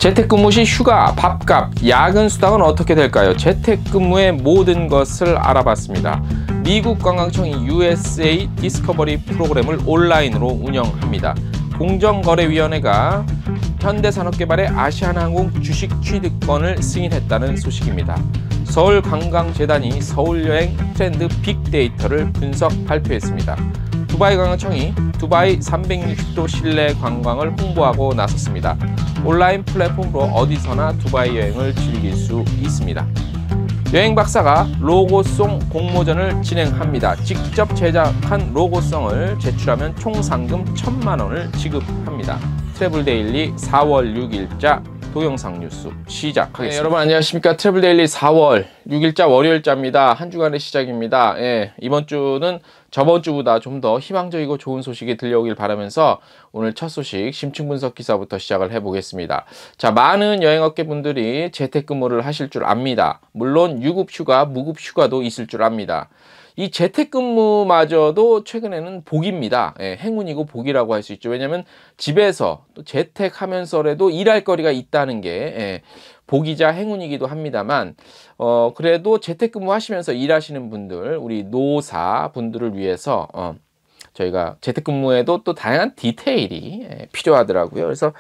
재택근무 시 휴가, 밥값, 야근 수당은 어떻게 될까요? 재택근무의 모든 것을 알아봤습니다. 미국 관광청이 USA 디스커버리 프로그램을 온라인으로 운영합니다. 공정거래위원회가 현대산업개발의 아시아나항공 주식 취득권을 승인했다는 소식입니다. 서울관광재단이 서울여행 트렌드 빅데이터를 분석 발표했습니다. 두바이 관광청이 두바이 360도 실내 관광을 홍보하고 나섰습니다. 온라인 플랫폼으로 어디서나 두바이 여행을 즐길 수 있습니다. 여행 박사가 로고송 공모전을 진행합니다. 직접 제작한 로고송을 제출하면 총 상금 1,000만 원을 지급합니다. 트래블데일리 4월 6일자 동영상 뉴스 시작하겠습니다. 네, 여러분 안녕하십니까. 트래블데일리 4월 6일자 월요일자입니다. 한 주간의 시작입니다. 이번 주는 저번 주보다 좀 더 희망적이고 좋은 소식이 들려오길 바라면서 오늘 첫 소식 심층분석 기사부터 시작을 해보겠습니다. 자, 많은 여행업계 분들이 재택근무를 하실 줄 압니다. 물론 유급휴가, 무급휴가도 있을 줄 압니다. 이 재택근무마저도 최근에는 복입니다. 행운이고 복이라고 할 수 있죠. 왜냐하면 집에서 또 재택하면서라도 일할 거리가 있다는 게 복이자 행운이기도 합니다만 그래도 재택근무 하시면서 일하시는 분들, 우리 노사 분들을 위해서 저희가 재택근무에도 또 다양한 디테일이 필요하더라고요. 그래서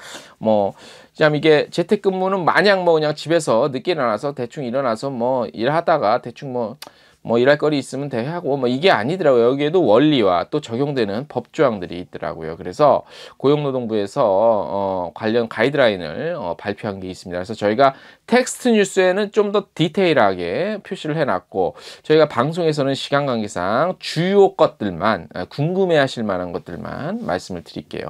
참 이게 재택근무는 마냥 그냥 집에서 늦게 일어나서 대충 일어나서 일하다가 대충 일할 거리 있으면 대하고 이게 아니더라고요. 여기에도 원리와 또 적용되는 법조항들이 있더라고요. 그래서 고용노동부에서 관련 가이드라인을 발표한 게 있습니다. 그래서 저희가 텍스트 뉴스에는 좀 더 디테일하게 표시를 해놨고, 저희가 방송에서는 시간 관계상 주요 것들만, 궁금해하실 만한 것들만 말씀을 드릴게요.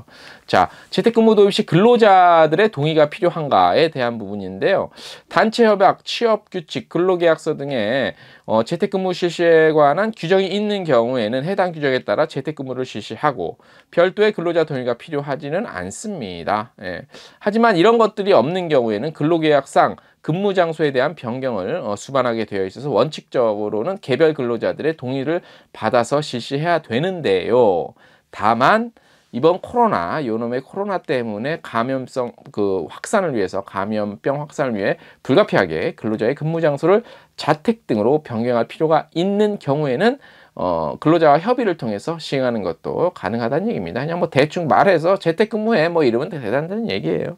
자, 재택근무 도입 시 근로자들의 동의가 필요한가에 대한 부분인데요. 단체협약, 취업규칙, 근로계약서 등의 재택근무 실시에 관한 규정이 있는 경우에는 해당 규정에 따라 재택근무를 실시하고 별도의 근로자 동의가 필요하지는 않습니다. 하지만 이런 것들이 없는 경우에는 근로계약상 근무 장소에 대한 변경을 수반하게 되어 있어서 원칙적으로는 개별 근로자들의 동의를 받아서 실시해야 되는데요. 다만 이번 코로나, 요놈의 코로나 때문에 감염성 확산을 위해서, 감염병 확산을 위해 불가피하게 근로자의 근무 장소를 자택 등으로 변경할 필요가 있는 경우에는 근로자와 협의를 통해서 시행하는 것도 가능하다는 얘기입니다. 그냥 대충 말해서 재택근무해 이러면 대단한 얘기예요.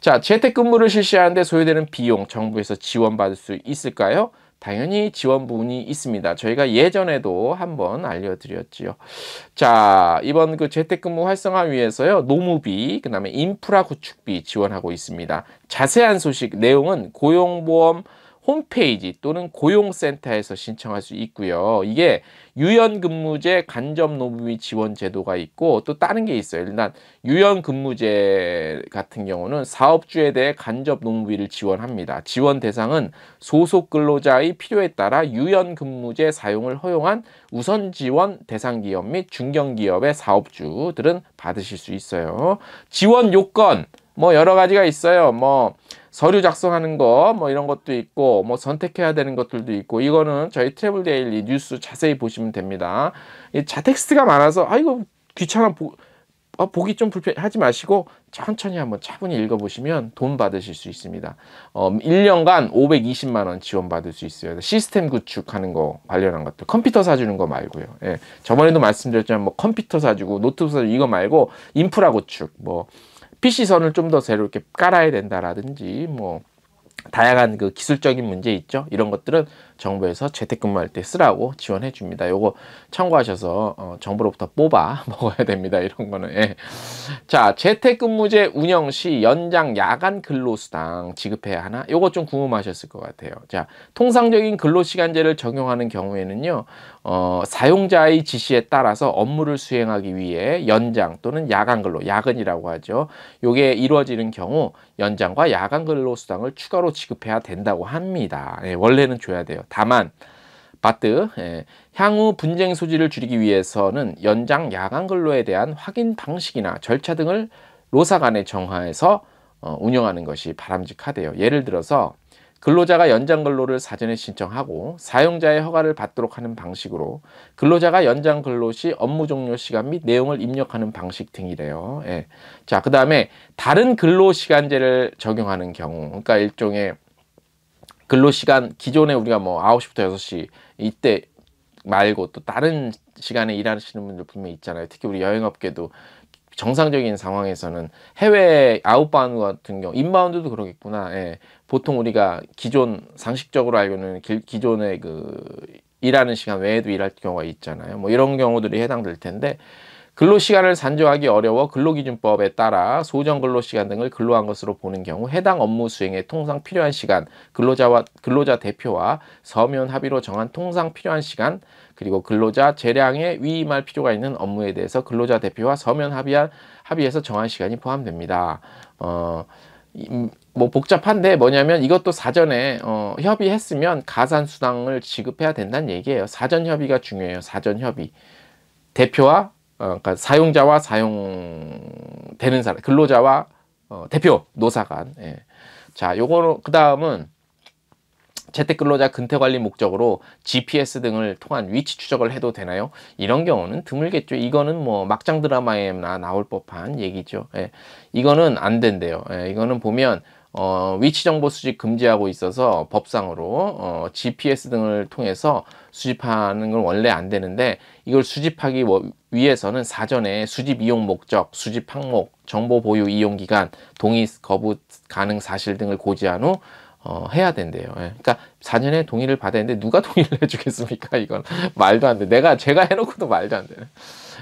자, 재택근무를 실시하는데 소요되는 비용 정부에서 지원받을 수 있을까요? 당연히 지원 부분이 있습니다. 저희가 예전에도 한번 알려드렸지요. 자, 이번 재택근무 활성화 위해서요, 노무비, 그 다음에 인프라 구축비 지원하고 있습니다. 자세한 소식, 내용은 고용보험 홈페이지 또는 고용센터에서 신청할 수 있고요. 이게 유연근무제 간접노무비 지원 제도가 있고 또 다른 게 있어요. 일단 유연근무제 같은 경우는 사업주에 대해 간접노무비를 지원합니다. 지원 대상은 소속 근로자의 필요에 따라 유연근무제 사용을 허용한 우선지원 대상 기업 및 중견기업의 사업주들은 받으실 수 있어요. 지원 요건 여러 가지가 있어요. 서류 작성하는 거 이런 것도 있고 선택해야 되는 것들도 있고, 이거는 저희 트래블데일리 뉴스 자세히 보시면 됩니다. 이 자텍스트가 많아서 이거 귀찮아 보기 좀 불편하지 마시고 천천히 한번 차분히 읽어보시면 돈 받으실 수 있습니다. 1년간 520만 원 지원받을 수 있어요. 시스템 구축하는 거 관련한 것들, 컴퓨터 사주는 거 말고요. 저번에도 말씀드렸지만 컴퓨터 사주고 노트북 사주고 이거 말고 인프라 구축, PC선을 좀 더 새로 이렇게 깔아야 된다라든지 다양한 기술적인 문제 있죠. 이런 것들은 정부에서 재택근무할 때 쓰라고 지원해 줍니다. 요거 참고하셔서 정부로부터 뽑아 먹어야 됩니다. 이런 거는. 자, 재택근무제 운영 시 연장 야간 근로수당 지급해야 하나? 요거 좀 궁금하셨을 것 같아요. 자, 통상적인 근로시간제를 적용하는 경우에는요, 사용자의 지시에 따라서 업무를 수행하기 위해 연장 또는 야간 근로, 야근이라고 하죠. 요게 이루어지는 경우 연장과 야간 근로수당을 추가로 지급해야 된다고 합니다. 원래는 줘야 돼요. 다만 향후 분쟁 소지를 줄이기 위해서는 연장 야간 근로에 대한 확인 방식이나 절차 등을 노사 간에 정하여서 운영하는 것이 바람직하대요. 예를 들어서 근로자가 연장 근로를 사전에 신청하고 사용자의 허가를 받도록 하는 방식으로 근로자가 연장 근로 시 업무 종료 시간 및 내용을 입력하는 방식 등이래요. 예. 자, 그다음에 다른 근로 시간제를 적용하는 경우, 그러니까 일종의 근로 시간 기존에 우리가 뭐 9시부터 6시 이때 말고 또 다른 시간에 일하시는 분들 분명히 있잖아요. 특히 우리 여행업계도 정상적인 상황에서는 해외 아웃바운드 같은 경우, 인바운드도 그러겠구나. 예. 보통 우리가 기존 상식적으로 알고는 기존의 그 일하는 시간 외에도 일할 경우가 있잖아요. 뭐 이런 경우들이 해당될 텐데, 근로시간을 산정하기 어려워 근로기준법에 따라 소정 근로시간 등을 근로한 것으로 보는 경우 해당 업무 수행에 통상 필요한 시간, 근로자 대표와 서면 합의로 정한 통상 필요한 시간, 그리고 근로자 재량에 위임할 필요가 있는 업무에 대해서 근로자 대표와 서면 합의해서 정한 시간이 포함됩니다. 뭐 복잡한데 뭐냐면 이것도 사전에 협의했으면 가산수당을 지급해야 된다는 얘기예요. 사전 협의가 중요해요. 사전 협의. 대표와 그러니까 사용자와 사용되는 사람, 근로자와 대표, 노사 간. 예. 자, 요거는 그 다음은 재택근로자 근태관리 목적으로 GPS 등을 통한 위치 추적을 해도 되나요? 이런 경우는 드물겠죠. 이거는 뭐 막장 드라마에나 나올 법한 얘기죠. 예. 이거는 안 된대요. 예. 이거는 보면 위치 정보 수집 금지하고 있어서 법상으로 GPS 등을 통해서 수집하는 건 원래 안 되는데, 이걸 수집하기 위해서는 사전에 수집 이용 목적, 수집 항목, 정보 보유 이용 기간, 동의 거부 가능 사실 등을 고지한 후 해야 된대요. 예. 그러니까 사전에 동의를 받아야 되는데 누가 동의를 해주겠습니까? 이건 말도 안 돼. 제가 해놓고도 말도 안 돼.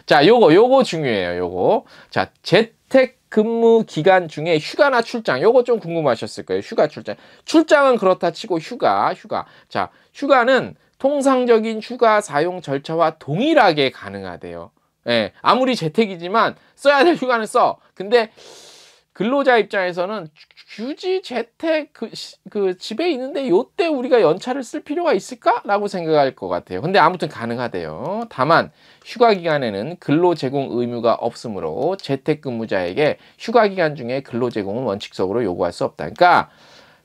자, 요거 중요해요. 요거. 자, 재택 근무 기간 중에 휴가나 출장, 요거 좀 궁금하셨을 거예요. 휴가, 출장. 출장은 그렇다 치고 휴가. 자, 휴가는 통상적인 휴가 사용 절차와 동일하게 가능하대요. 예, 아무리 재택이지만 써야 될 휴가는 써. 근데 근로자 입장에서는 굳이 재택 그 집에 있는데 요때 우리가 연차를 쓸 필요가 있을까라고 생각할 것 같아요. 근데 아무튼 가능하대요. 다만 휴가 기간에는 근로 제공 의무가 없으므로 재택근무자에게 휴가 기간 중에 근로 제공은 원칙적으로 요구할 수 없다. 그러니까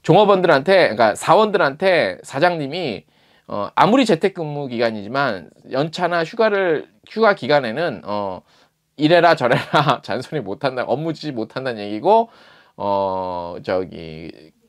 그러니까 사원들한테 사장님이 아무리 재택근무 기간이지만 연차나 휴가 기간에는 이래라 저래라 잔소리 못한다, 업무 지시 못한다는 얘기고,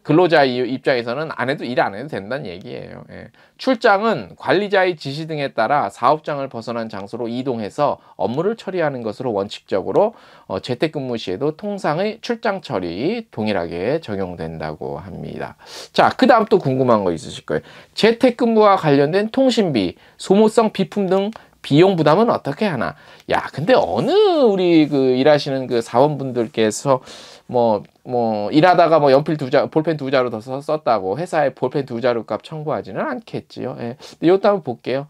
근로자 입장에서는 일 안 해도 된다는 얘기예요. 예. 출장은 관리자의 지시 등에 따라 사업장을 벗어난 장소로 이동해서 업무를 처리하는 것으로 원칙적으로 재택근무 시에도 통상의 출장 처리 동일하게 적용된다고 합니다. 자, 그 다음 또 궁금한 거 있으실 거예요. 재택근무와 관련된 통신비, 소모성 비품 등 비용 부담은 어떻게 하나? 야, 근데 어느 우리 그 일하시는 그 사원분들께서 일하다가 연필 볼펜 2자루 더 썼다고 회사에 볼펜 2자루 값 청구하지는 않겠지요. 예. 이것도 한번 볼게요.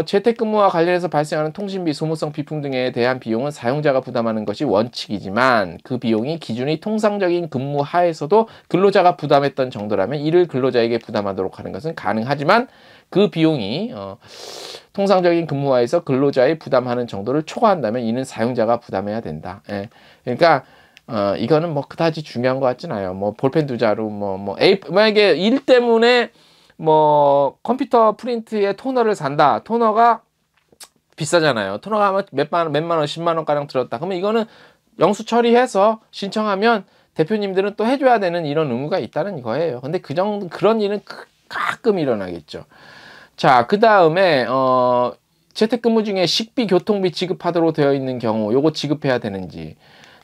재택근무와 관련해서 발생하는 통신비, 소모성 비품 등에 대한 비용은 사용자가 부담하는 것이 원칙이지만 그 비용이 기준이 통상적인 근무 하에서도 근로자가 부담했던 정도라면 이를 근로자에게 부담하도록 하는 것은 가능하지만 그 비용이 통상적인 근무하에서 근로자의 부담하는 정도를 초과한다면 이는 사용자가 부담해야 된다. 예. 그러니까 이거는 그다지 중요한 것 같진 않아요. 볼펜 2자루 만약에 일 때문에 컴퓨터 프린트에 토너를 산다. 토너가 비싸잖아요. 토너가 몇만 원, 10만 원 가량 들었다. 그러면 이거는 영수 처리해서 신청하면 대표님들은 또 해줘야 되는 이런 의무가 있다는 거예요. 근데 그런 일은 가끔 일어나겠죠. 자, 그 다음에 재택근무 중에 식비, 교통비 지급하도록 되어 있는 경우 요거 지급해야 되는지.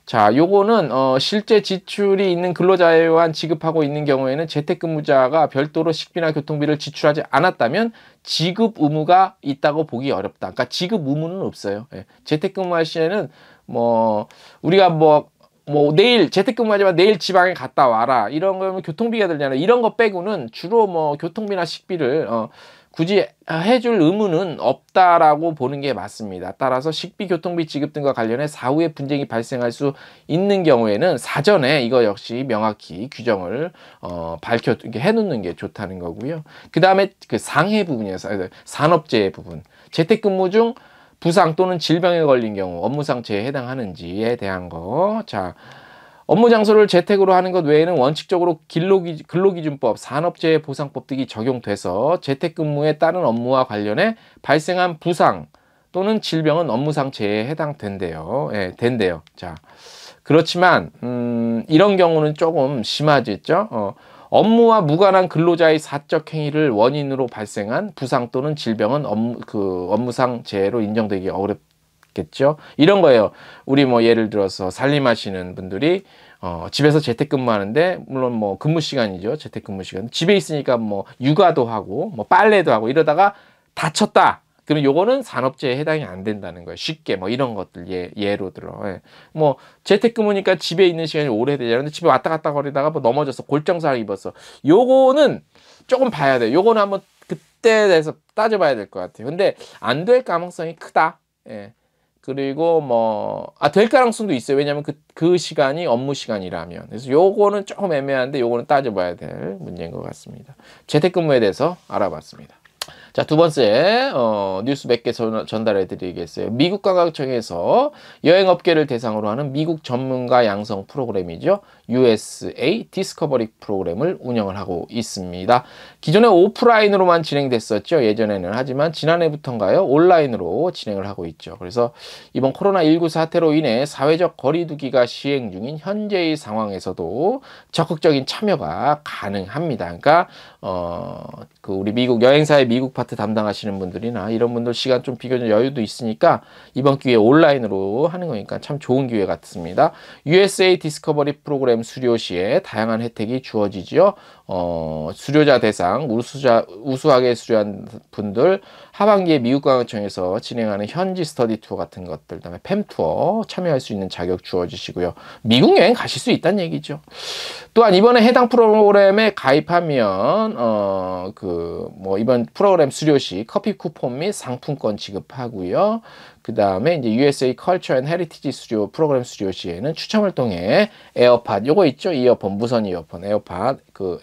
자, 요거는 실제 지출이 있는 근로자에만 지급하고 있는 경우에는 재택근무자가 별도로 식비나 교통비를 지출하지 않았다면 지급 의무가 있다고 보기 어렵다. 그러니까 지급 의무는 없어요. 예. 재택근무할 시에는 우리가 내일 재택근무하지만 내일 지방에 갔다 와라 이런 거면 교통비가 들잖아요. 이런 거 빼고는 주로 교통비나 식비를 굳이 해줄 의무는 없다라고 보는 게 맞습니다. 따라서 식비, 교통비 지급 등과 관련해 사후에 분쟁이 발생할 있는 경우에는 사전에 이거 역시 명확히 규정을 해놓는 게 좋다는 거고요. 그 다음에 그 상해 부분이에요. 산업재해 부분. 재택근무 중 부상 또는 질병에 걸린 경우 업무상 재해에 해당하는지에 대한 거. 자, 업무 장소를 재택으로 하는 것 외에는 원칙적으로 근로기준법, 산업재해보상법 등이 적용돼서 재택근무에 따른 업무와 관련해 발생한 부상 또는 질병은 업무상 재해에 해당된대요. 예, 된대요. 자, 그렇지만 이런 경우는 조금 심하겠죠. 업무와 무관한 근로자의 사적 행위를 원인으로 발생한 부상 또는 질병은 업무상 재해로 인정되기 어렵겠죠. 이런 거예요. 우리 뭐 예를 들어서 살림하시는 분들이 집에서 재택근무하는데, 물론 뭐 근무 시간이죠. 재택근무 시간. 집에 있으니까 뭐 육아도 하고 뭐 빨래도 하고 이러다가 다쳤다. 그러면 요거는 산업재해에 해당이 안 된다는 거예요. 쉽게 뭐 이런 것들 예로 들어. 예. 뭐 재택근무니까 집에 있는 시간이 오래되잖아요. 근데 집에 왔다 갔다 거리다가 뭐 넘어져서 골정사를 입었어. 요거는 조금 봐야 돼요. 요거는 한번 그때 대해서 따져봐야 될 것 같아요. 근데 안 될 가능성이 크다. 예. 그리고 될 가능성도 있어요. 왜냐하면 그 시간이 업무 시간이라면. 그래서 요거는 조금 애매한데 요거는 따져봐야 될 문제인 것 같습니다. 재택근무에 대해서 알아봤습니다. 자, 두 번째 뉴스 몇 개 전달해 드리겠어요. 미국 관광청에서 여행업계를 대상으로 하는 미국 전문가 양성 프로그램이죠. USA 디스커버리 프로그램을 운영을 하고 있습니다. 기존에 오프라인으로만 진행됐었죠. 예전에는. 하지만 지난해부터인가요? 온라인으로 진행을 하고 있죠. 그래서 이번 코로나19 사태로 인해 사회적 거리두기가 시행 중인 현재의 상황에서도 적극적인 참여가 가능합니다. 그러니까 우리 미국 여행사의 미국 파트 담당하시는 분들이나 이런 분들 시간 좀 비교적 여유도 있으니까 이번 기회에 온라인으로 하는 거니까 참 좋은 기회 같습니다. USA 디스커버리 프로그램 수료 시에 다양한 혜택이 주어지죠. 수료자 대상 우수하게 수료한 분들 하반기에 미국관광청에서 진행하는 현지 스터디 투어 같은 것들, 그다음에 팸 투어 참여할 수 있는 자격 주어지시고요. 미국 여행 가실 수 있다는 얘기죠. 또한 이번에 해당 프로그램에 가입하면 이번 프로그램 수료 시 커피 쿠폰 및 상품권 지급하고요. 그 다음에 이제 USA Culture and Heritage 수료 프로그램 수료 시에는 추첨을 통해 에어팟 요거 있죠? 이어폰, 무선 이어폰 에어팟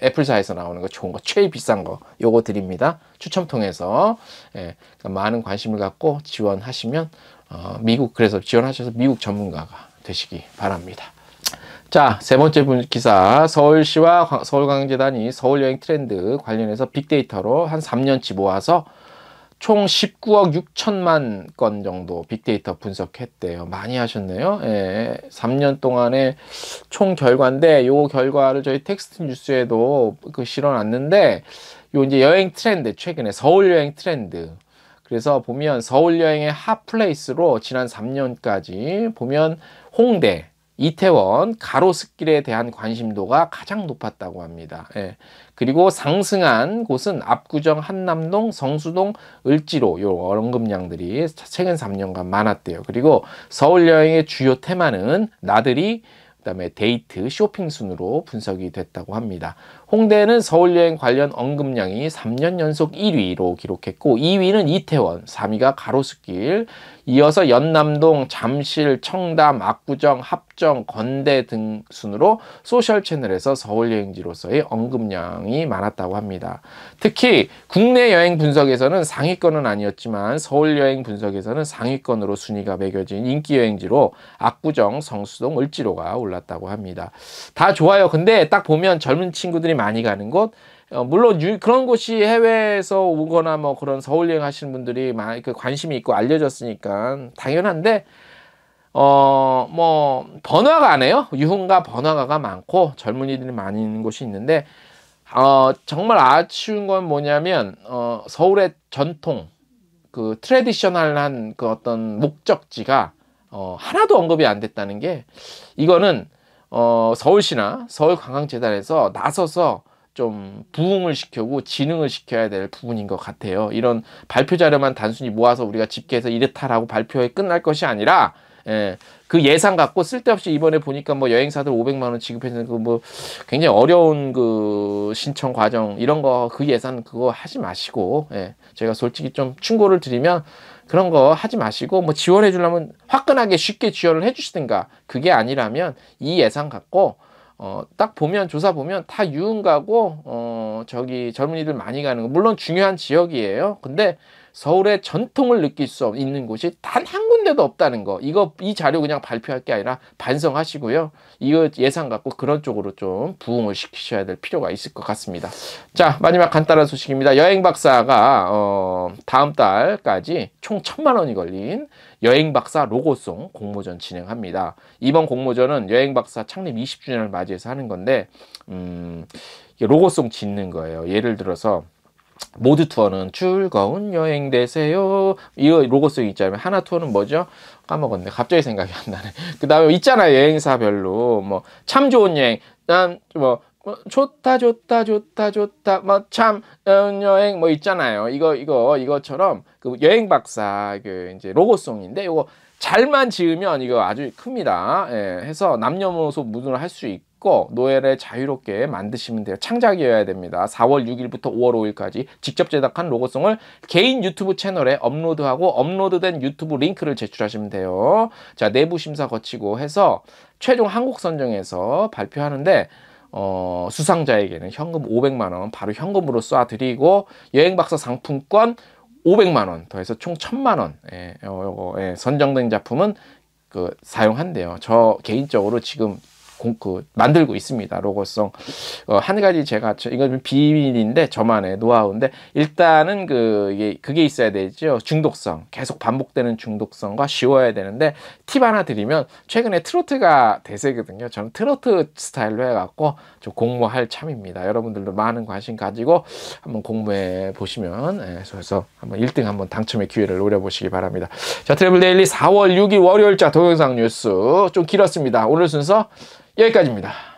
애플사에서 나오는 거 좋은 거 제일 비싼 거 요거 드립니다. 추첨 통해서 그러니까 많은 관심을 갖고 지원하시면 그래서 지원하셔서 미국 전문가가 되시기 바랍니다. 자, 세 번째 기사. 서울시와 서울관광재단이 서울여행 트렌드 관련해서 빅데이터로 한 3년치 모아서 총 19억 6천만 건 정도 빅데이터 분석했대요. 많이 하셨네요. 3년 동안의 총 결과인데, 요 결과를 저희 텍스트 뉴스에도 실어놨는데, 요 이제 여행 트렌드, 최근에 서울 여행 트렌드. 그래서 보면 서울 여행의 핫플레이스로 지난 3년까지 보면 홍대, 이태원, 가로수길에 대한 관심도가 가장 높았다고 합니다. 그리고 상승한 곳은 압구정, 한남동, 성수동, 을지로 요 언급량들이 최근 3년간 많았대요. 그리고 서울 여행의 주요 테마는 나들이, 그다음에 데이트, 쇼핑 순으로 분석이 됐다고 합니다. 홍대는 서울 여행 관련 언급량이 3년 연속 1위로 기록했고 2위는 이태원, 3위가 가로수길, 이어서 연남동, 잠실, 청담, 압구정, 합정, 건대 등 순으로 소셜 채널에서 서울 여행지로서의 언급량이 많았다고 합니다. 특히 국내 여행 분석에서는 상위권은 아니었지만 서울 여행 분석에서는 상위권으로 순위가 매겨진 인기 여행지로 압구정, 성수동, 을지로가 올랐다고 합니다. 다 좋아요. 근데 딱 보면 젊은 친구들이 많이 가는 곳, 물론 그런 곳이 해외에서 오거나 뭐 그런 서울 여행 하시는 분들이 많이 관심이 있고 알려졌으니까 당연한데 번화가 안 해요. 유흥가 번화가가 많고 젊은이들이 많이 있는 곳이 있는데 정말 아쉬운 건 뭐냐면 서울의 전통 트레디셔널한 어떤 목적지가 하나도 언급이 안 됐다는 게, 이거는 서울시나 서울관광재단에서 나서서 좀 부흥을 시키고 진흥을 시켜야 될 부분인 것 같아요. 이런 발표 자료만 단순히 모아서 우리가 집계해서 이렇다라고 발표에 끝날 것이 아니라 그 예산 갖고 쓸데없이 이번에 보니까 뭐 여행사들 500만 원 지급해서 굉장히 어려운 신청 과정 이런 거 예산 그거 하지 마시고, 제가 솔직히 좀 충고를 드리면 그런 거 하지 마시고 뭐 지원해 주려면 화끈하게 쉽게 지원을 해 주시든가, 그게 아니라면 이 예산 갖고 딱 보면 조사 보면 다 유흥 가고 젊은이들 많이 가는 거, 물론 중요한 지역이에요. 근데 서울의 전통을 느낄 수 있는 곳이 단 한 군데도 없다는 거. 이 자료 그냥 발표할 게 아니라 반성하시고요. 이거 예산 갖고 그런 쪽으로 좀 부응을 시키셔야 될 필요가 있을 것 같습니다. 자, 마지막 간단한 소식입니다. 여행 박사가 다음 달까지 총 1,000만 원이 걸린 여행 박사 로고송 공모전 진행합니다. 이번 공모전은 여행 박사 창립 20주년을 맞이해서 하는 건데 로고송 짓는 거예요. 예를 들어서 모두 투어는 즐거운 여행 되세요. 이거 로고송 있잖아요. 하나 투어는 뭐죠? 까먹었네. 갑자기 생각이 안 나네. 그 다음에 있잖아요. 여행사별로 뭐 참 좋은 여행, 난 뭐 좋다 뭐 참 여행 뭐 있잖아요. 이거처럼 그 여행 박사 그 이제 로고송인데 이거 잘만 지으면 이거 아주 큽니다. 예, 해서 남녀노소 무등을 할 수 있고 노예를 자유롭게 만드시면 돼요. 창작이어야 됩니다. 4월 6일부터 5월 5일까지 직접 제작한 로고송을 개인 유튜브 채널에 업로드하고 업로드된 유튜브 링크를 제출하시면 돼요. 자, 내부 심사 거치고 해서 최종 한국 선정해서 발표하는데 수상자에게는 현금 500만 원 바로 현금으로 쏴드리고 여행 박사 상품권 500만 원 더해서 총 1,000만 원 선정된 작품은 사용한대요. 저 개인적으로 지금 만들고 있습니다. 로고송. 한 가지 이건 비밀인데 저만의 노하우인데 일단은 그게 있어야 되죠. 중독성. 계속 반복되는 중독성과 쉬워야 되는데 팁 하나 드리면 최근에 트로트가 대세거든요. 저는 트로트 스타일로 해갖고 좀 공모할 참입니다. 여러분들도 많은 관심 가지고 한번 공모해 보시면 그래서 한번 1등 한번 당첨의 기회를 노려보시기 바랍니다. 자, 트래블 데일리 4월 6일 월요일자 동영상 뉴스 좀 길었습니다. 오늘 순서 여기까지입니다.